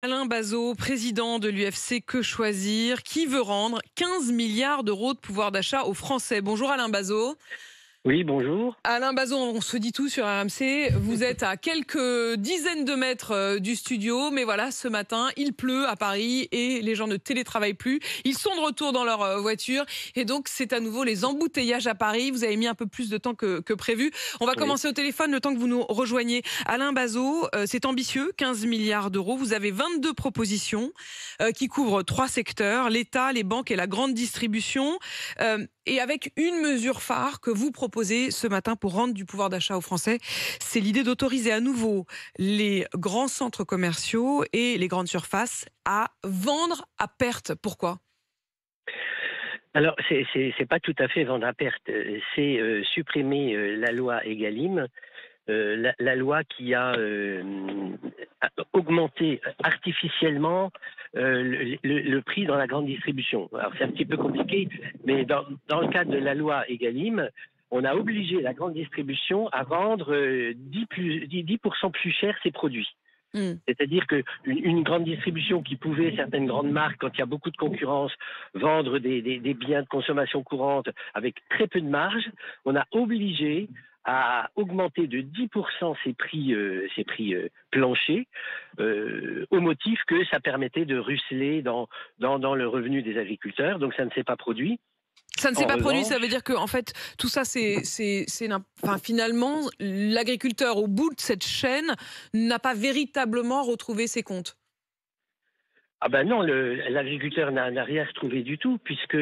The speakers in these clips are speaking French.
Alain Bazot, président de l'UFC Que Choisir, qui veut rendre 15 milliards d'euros de pouvoir d'achat aux Français. Bonjour Alain Bazot. Oui, bonjour. Alain Bazot, on se dit tout sur RMC. Vous êtes à quelques dizaines de mètres du studio, mais voilà, ce matin, il pleut à Paris et les gens ne télétravaillent plus. Ils sont de retour dans leur voiture et donc c'est à nouveau les embouteillages à Paris. Vous avez mis un peu plus de temps que prévu. On va Oui. commencer au téléphone le temps que vous nous rejoigniez. Alain Bazot, c'est ambitieux, 15 milliards d'euros. Vous avez 22 propositions qui couvrent 3 secteurs, l'État, les banques et la grande distribution. Et avec une mesure phare que vous proposez ce matin pour rendre du pouvoir d'achat aux Français, c'est l'idée d'autoriser à nouveau les grands centres commerciaux et les grandes surfaces à vendre à perte. Pourquoi ? Alors, c'est pas tout à fait vendre à perte. C'est supprimer la loi Egalim, la loi qui a augmenté artificiellement le prix dans la grande distribution. Alors, c'est un petit peu compliqué, mais dans le cadre de la loi Egalim, on a obligé la grande distribution à vendre 10% plus cher ses produits. C'est-à-dire qu'une grande distribution qui pouvait, certaines grandes marques, quand il y a beaucoup de concurrence, vendre des biens de consommation courante avec très peu de marge, on a obligé à augmenter de 10% ses prix planchers, au motif que ça permettait de ruisseler dans le revenu des agriculteurs. Donc ça ne s'est pas produit. Ça ne s'est En pas produit, ça revanche, veut dire que en fait tout ça enfin, finalement l'agriculteur au bout de cette chaîne n'a pas véritablement retrouvé ses comptes. ah ben non, l'agriculteur n'a rien retrouvé du tout, puisque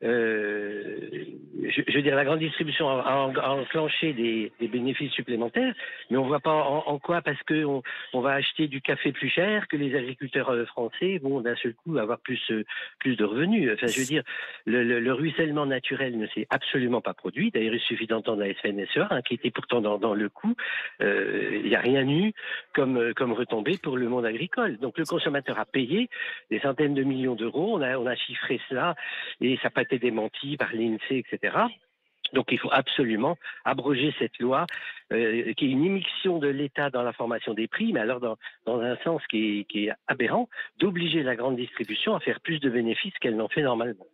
je veux dire, la grande distribution a enclenché des bénéfices supplémentaires, mais on ne voit pas en quoi, parce qu'on on va acheter du café plus cher, que les agriculteurs français vont d'un seul coup avoir plus de revenus. Enfin, je veux dire, le ruissellement naturel ne s'est absolument pas produit. D'ailleurs, il suffit d'entendre la FNSEA, qui était pourtant dans le coup. Il n'y a rien eu comme retombée pour le monde agricole. Donc le consommateur a payé des centaines de millions d'euros. On a chiffré cela et ça n'a pas été démenti par l'INSEE, etc. Donc il faut absolument abroger cette loi qui est une immixtion de l'État dans la formation des prix, mais alors dans un sens qui est aberrant, d'obliger la grande distribution à faire plus de bénéfices qu'elle n'en fait normalement.